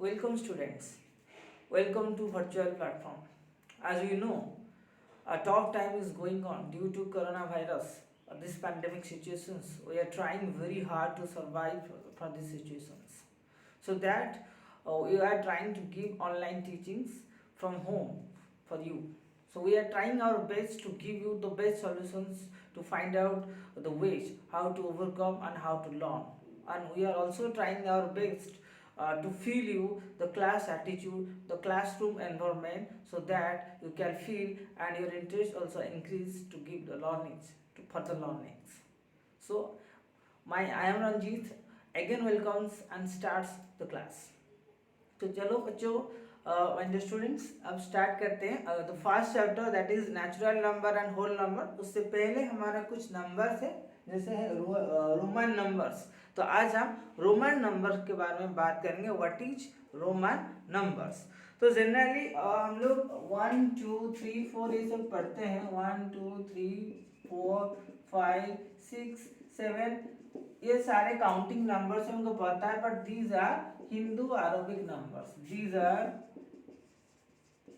Welcome students. Welcome to virtual platform. As you know, a tough time is going on due to coronavirus. This pandemic situations, we are trying very hard to survive for these situations. So that we are trying to give online teachings from home for you. So we are trying our best to give you the best solutions to find out the ways how to overcome and how to learn. And we are also trying our best to feel you the class attitude, the classroom environment, so that you can feel and your interest also increase to give the learnings to further learnings. So I am Ranjit again welcomes and starts the class. तो चलो बच्चों and students अब start करते हैं the first chapter that is natural number and whole number. उससे पहले हमारा कुछ नंबर्स है जैसे है रोमन नंबर्स. तो आज हम रोमन नंबर के बारे में बात करेंगे. What is Roman numbers. तो जनरली हम लोग 1 2 3 4 ये सब पढ़ते हैं. 1 2 3 4 5 6 7 ये सारे काउंटिंग नंबर्स हैं उनको पता है. But these are Hindu Arabic numbers. These are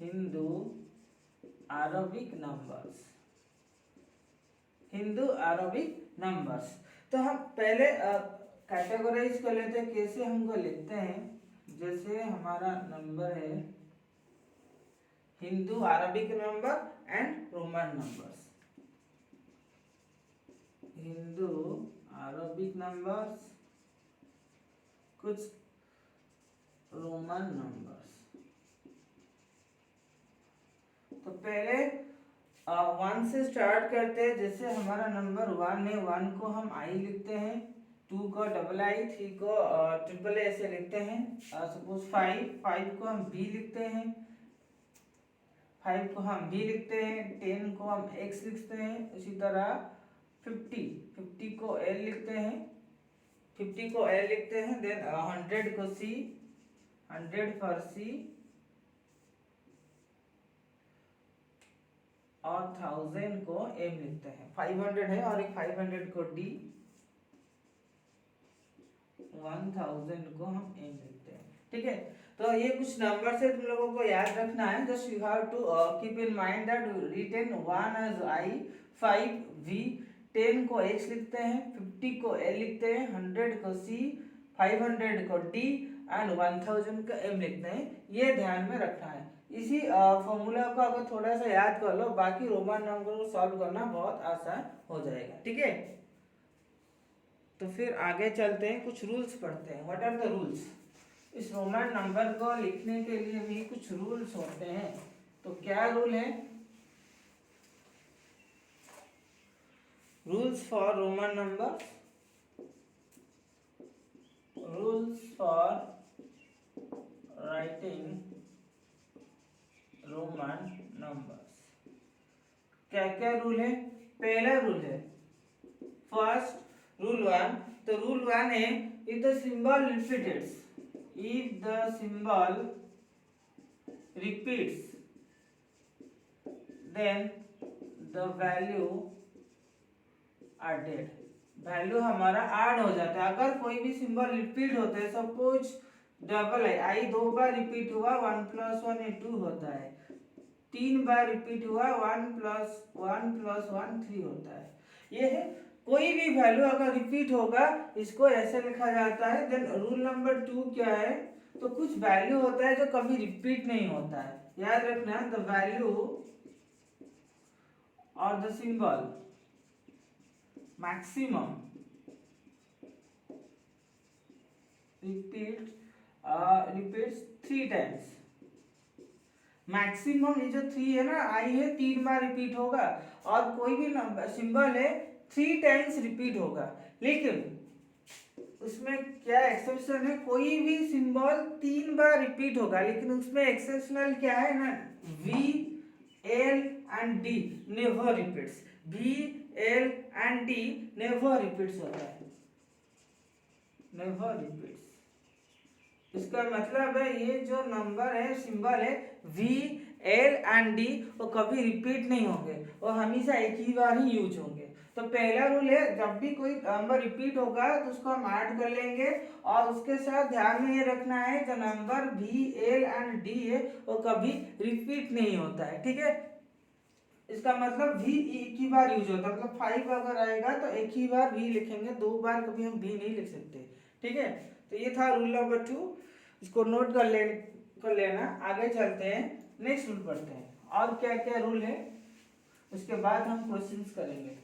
Hindu Arabic numbers. Hindu Arabic numbers. तो हम पहले कैटेगराइज कर लेते हैं. कैसे हमको लिखते हैं. जैसे हमारा नंबर है Hindu Arabic number and Roman numbers. Hindu Arabic numbers कुछ रोमन नंबर्स. तो पहले 1 से स्टार्ट करते हैं. जैसे हमारा नंबर 1 है. 1 को हम आई लिखते हैं. 2 को डबल आई. 3 को ट्रिपल ए ऐसे लिखते हैं. सपोज 5 को हम बी लिखते हैं. 5 को हम बी लिखते हैं. 10 को हम एक्स लिखते हैं. इसी तरह 50 को एल लिखते हैं. 50 को एल लिखते हैं. देन 100 को सी. 100 फॉर सी और 1000 को एम लिखते हैं. 500 है और एक 500 को डी. 1000 को हम एम लिखते हैं. ठीक है. तो ये कुछ नंबर से तुम लोगों को याद रखना है. Just you have to keep in mind that written 1 as I, 5 V, 10 को एक्स लिखते हैं. 50 को एल लिखते हैं. 100 को सी, 500 को डी एंड 1000 का एम लिखते हैं. ये ध्यान में रखना है. इसी फॉर्मूला को अगर थोड़ा सा याद कर लो, बाकी रोमन नंबर को सॉल्व करना बहुत आसान हो जाएगा. ठीक है. तो फिर आगे चलते हैं. कुछ रूल्स पढ़ते हैं. What are the rules. इस रोमन नंबर को लिखने के लिए भी कुछ रूल्स होते हैं. तो क्या रूल है. Rules for Roman number. Rules for writing Roman numbers. क्या क्या रूल है. पहला रूल है फर्स्ट रूल 1. तो रूल 1 है if the symbol repeats. If the symbol repeats then the value added. Value हमारा ऐड हो जाता है. अगर कोई भी सिंबल रिपीट होते हैं. सपोज डबल आई 2 बार रिपीट हुआ. 1 + 1 2 होता है. 3 बार रिपीट हुआ. 1 + 1 + 1 3 होता है. ये है कोई भी वैल्यू अगर रिपीट होगा इसको ऐसे लिखा जाता है. देन रूल नंबर 2 क्या है. तो कुछ वैल्यू होता है जो कभी रिपीट नहीं होता है. याद रखना द वैल्यू और the symbol maximum repeats 3 times. Maximum ये जो 3 है ना, आई है 3 बार रिपीट होगा. और कोई भी नंबर सिंबल है 3 टाइम्स रिपीट होगा. लेकिन उसमें क्या एक्सेप्शन है. कोई भी सिंबल 3 बार रिपीट होगा लेकिन उसमें एक्सेप्शनल क्या है ना, V L and D never repeats. V L and D never repeats होता है. Never repeats. इसका मतलब है ये जो नंबर है सिंबल है वी एल एंड डी वो कभी रिपीट नहीं होंगे. वो हमेशा एक ही बार ही यूज होंगे. तो पहला रूल है, जब भी कोई नंबर रिपीट होगा तो उसको हम ऐड कर लेंगे, और उसके साथ ध्यान में ये रखना है जो नंबर भी, एल एंड डी है वो कभी रिपीट नहीं होता है, ठीक है। इसका मतलब भी एक ही बार यूज होता है, मतलब 5 अगर आएगा तो एक ही बार भी लिखेंगे, 2 बार कभी हम भी नहीं लिख सकते, ठीक है। तो ये था रूल नंबर 2, इसको नोट कर लेना। आगे चलते हैं, नेक्स्ट रूल पढ़ते हैं और क्या क्या रूल है, उसके बाद हम क्वेश्चंस करेंगे।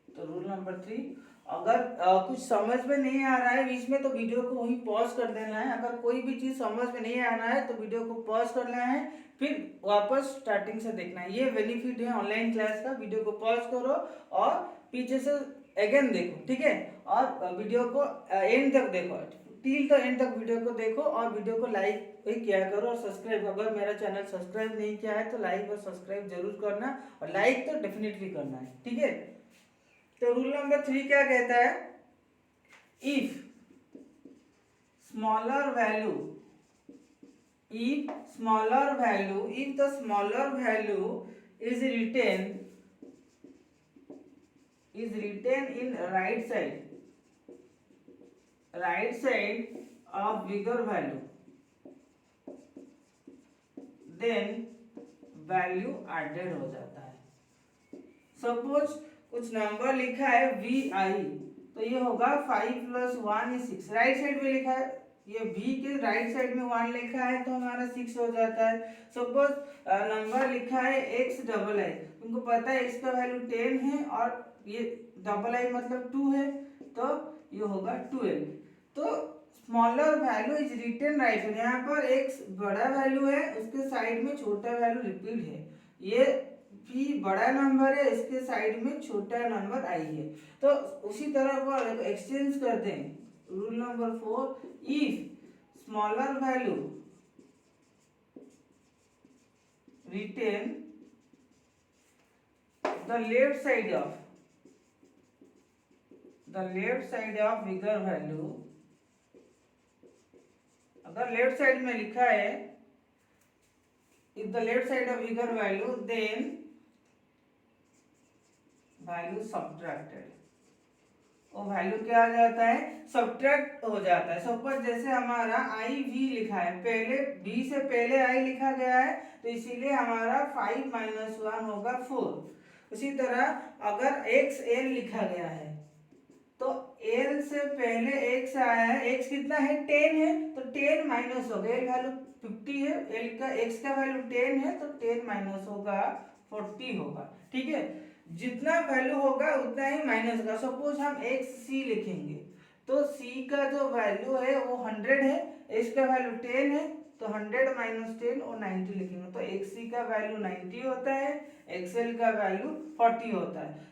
तो रूल नंबर 3, अगर कुछ समझ में नहीं आ रहा है बीच में तो वीडियो को वहीं पॉज कर देना है। अगर कोई भी चीज़ समझ में नहीं आना है तो वीडियो को पॉज करना है, फिर वापस स्टार्टिंग से देखना है। ये बेनिफिट है ऑनलाइन क्लास का, वीडियो को पॉज करो और पीछे से अगेन देखो, ठीक है। और वीडियो को एंड तक देखो, टिल द एंड तक वीडियो को देखो, और वीडियो को लाइक भी किया करो और सब्सक्राइब, अगर मेरा चैनल सब्सक्राइब नहीं किया है तो लाइक और सब्सक्राइब जरूर करना, और लाइक तो डेफिनेटली करना है, ठीक है। तो रूल नंबर 3 क्या कहता है, if smaller value, if the smaller value is written in right side of bigger value, then value added हो जाता है। सपोज कुछ नंबर लिखा है vi, तो ये होगा 5 + 1 = 6, राइट साइड में लिखा है, ये v के राइट साइड में 1 लिखा है तो हमारा 6 हो जाता है। सपोज नंबर लिखा है x ii, तुमको पता है x का वैल्यू 10 है और ये ii मतलब 2 है, तो ये होगा 12। तो smaller value is written right side, यहाँ पर x बड़ा वैल्यू है, उसके साइड में छोटा वैल्यू रिपीट है, ये p बड़ा नंबर है, इसके साइड में छोटा नंबर i है। तो उसी तरह को एक्सचेंज करते हैं। Rule number 4, if smaller value written the left side of bigger value, अगर लेफ्ट साइड में लिखा है if the left side of bigger value then value subtracted, वो वैल्यू क्या आ जाता है, सब्ट्रैक्ट हो जाता है। सपोज जैसे हमारा आई भी लिखा है, पहले बी से पहले आई लिखा गया है तो इसीलिए हमारा 5 - 1 होगा 4। उसी तरह अगर एक्स एल लिखा गया है तो एल से पहले एक्स आया है, एक्स कितना है 10 है, तो 10 माइनस होगा, एल वैल्यू 50 है, एल का एक्स का वैल्यू 10 है तो 10 माइनस होगा 40 होगा, ठीक है। जितना वैल्यू होगा उतना ही माइनस होगा। सपोज हम एक्स सी लिखेंगे तो सी का जो वैल्यू है वो 100 है, एक्स का वैल्यू 10 है, तो 100 - 10 और 90 लिखेंगे, तो एक्स सी का वैल्यू 90 होता है, एक्सएल का वैल्यू 40 होता है।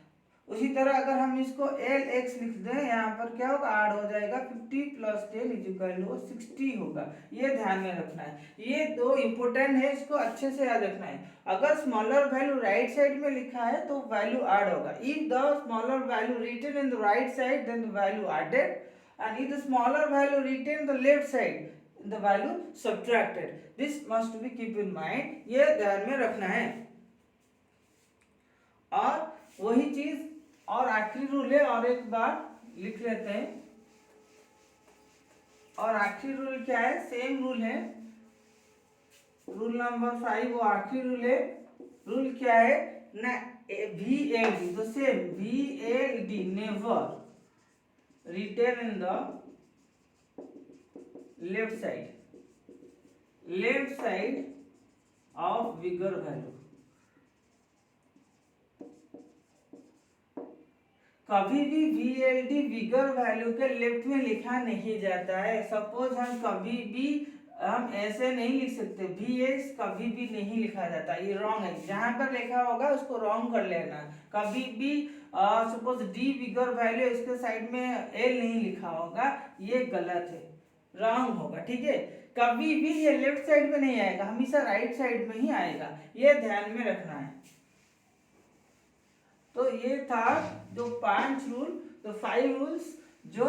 उसी तरह अगर हम इसको एल एक्स लिख दें, यहाँ पर क्या होगा, ऐड हो जाएगा 50 + 10 = 60 होगा। ये ध्यान में रखना है, ये दो इंपोर्टेंट है, इसको अच्छे से याद रखना है। अगर स्मॉलर वैल्यू राइट साइड में लिखा है तो वैल्यू ऐड होगा, if the smaller value written in the right side then the value added, and if the smaller value written the left side the value subtracted. This must be keep in mind, ये ध्यान में रखना है। और वही चीज और आखिरी रूल है, और एक बार लिख लेते हैं। और आखिरी रूल क्या है, सेम रूल है, रूल नंबर 5 वो आखिरी रूल है। रूल क्या है ना, VLD, तो same VLD never written in the left side of bigger value. कभी भी VLD बिगर वैल्यू के लेफ्ट में लिखा नहीं जाता है। सपोज हम ऐसे नहीं लिख सकते, VX कभी भी नहीं लिखा जाता, ये रॉन्ग है। जहां पर लिखा होगा उसको रॉन्ग कर लेना। कभी भी सपोज D बिगर वैल्यू, इसके साइड में L नहीं लिखा होगा, ये गलत है, रॉन्ग होगा, ठीक है। कभी भी ये लेफ्ट साइड में नहीं आएगा, हमेशा राइट साइड में ही आएगा, ये ध्यान में रखना है। तो ये था जो 5 रूल, तो 5 रूल्स जो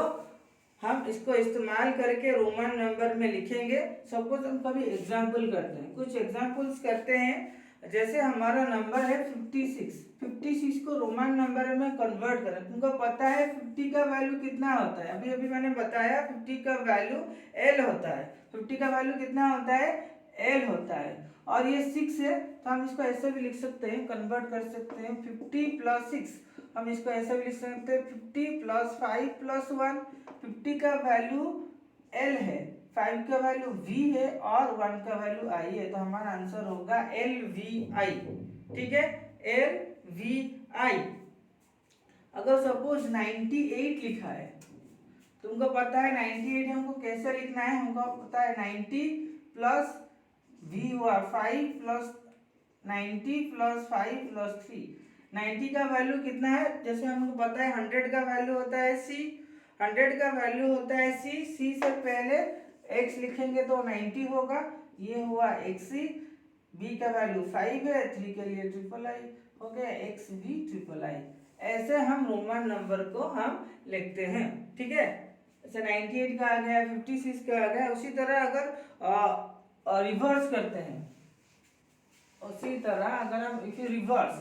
हम इसको इस्तेमाल करके रोमन नंबर में लिखेंगे। सपोज हम कभी एग्जाम्पल करते हैं, कुछ एग्जाम्पल्स करते हैं। जैसे हमारा नंबर है 56, 56 को रोमन नंबर में कन्वर्ट करें। तुमको पता है 50 का वैल्यू कितना होता है, अभी अभी मैंने बताया 50 का वैल्यू L होता है। 50 का वैल्यू कितना होता है, L होता है। और ये 6 है तो हम इसको ऐसे भी लिख सकते हैं, कन्वर्ट कर सकते हैं। 50 + 6 हम इसको ऐसे भी लिख सकते हैं 50 + 5 + 1। 50 का वैल्यू L है, 5 का वैल्यू V है और 1 का वैल्यू I है, तो हमारा आंसर होगा LVI। ठीक है, LVI। अगर सपोज 98 लिखा है, तुमको पता है 98 हमको कैसे लिखना है, हमको पता है 90 प्लस V हुआ 5 प्लस 90 प्लस 5 प्लस 3। 90 का वैल्यू कितना है, जैसे हमको पता है 100 का वैल्यू होता है C, 100 का वैल्यू होता है C। C से पहले x लिखेंगे तो 90 होगा, ये हुआ XC। B का वैल्यू 5 है, 3 के लिए III हो गया XV III। ऐसे हम रोमन नंबर को हम लिखते हैं। ठीक है, जैसे 98 का आ गया, 56 का आ गया। उसी तरह अगर रिवर्स करते हैं, उसी तरह अगर हम इसे रिवर्स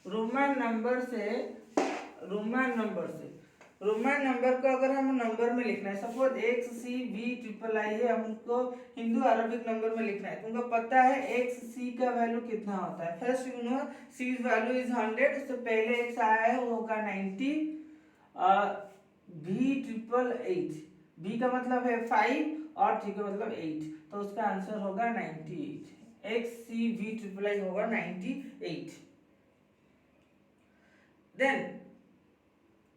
रोमन नंबर को अगर हम नंबर में लिखना है, सपोज XCV III है, हमको हिंदू अरबिक नंबर में लिखना है। तुमको पता है XC का वैल्यू कितना होता है, first you know C value is 100, तो पहले X आया है वो होगा 90। V ट्रिपल 8, B का मतलब है 5 और T का मतलब 8, तो उसका आंसर होगा 98। XCV III होगा 98। देन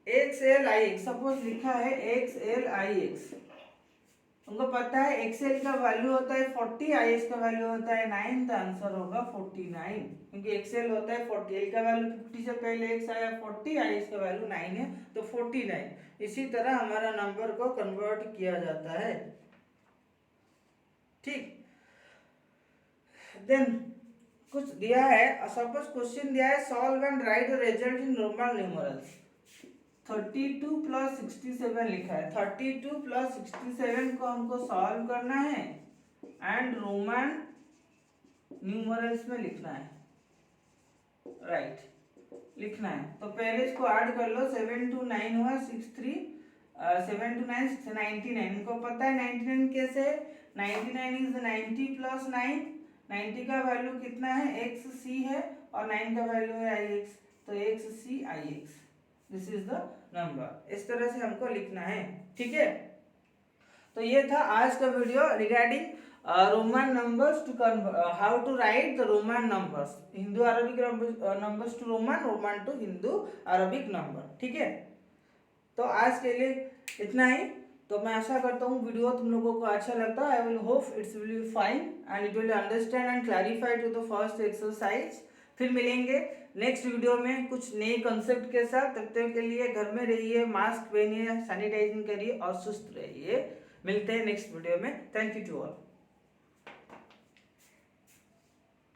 XLIX, सपोज लिखा है XLIX, तुमको पता है XL का वैल्यू होता है 40, IX का वैल्यू होता है 9, तो आंसर होगा 49, क्योंकि XL होता है 40, L का वैल्यू 50 से पहले X आया 40, IX का वैल्यू 9 है तो 49। इसी तरह हमारा नंबर को कन्वर्ट किया जाता है। ठीक, देन कुछ दिया है, सपोज क्वेश्चन दिया है solve and right the result in Roman numerals. 32 + 67 लिखा है, 32 + 67 को हमको सॉल्व करना है एंड रोमन न्यूमरल्स में लिखना है, राइट लिखना है। तो पहले इसको ऐड कर लो, 7 2 9 हुआ 63, 7 2 9 6 99। इनको पता है 99 कैसे, 99 इज 90 + 9। 90 का वैल्यू कितना है, XC है और 9 का वैल्यू है IX, तो XCIX, this is the number. इस तरह से हमको लिखना है। ठीक है, तो ये था आज का video regarding Roman numbers to how to write the Roman numbers, Hindu Arabic numbers to Roman, Roman to Hindu Arabic number. ठीक है, तो आज के लिए इतना ही। तो मैं आशा करता हूँ वीडियो तुम लोगों को अच्छा लगता है। I will hope it's will be fine and it will understand and clarify to the first exercise. फिर मिलेंगे नेक्स्ट वीडियो में कुछ नए कंसेप्ट के साथ। तब तक के लिए घर में रहिए, मास्क पहनिए, सैनिटाइजिंग करिए और सुस्त रहिए। मिलते हैं नेक्स्ट वीडियो में। Thank you to all.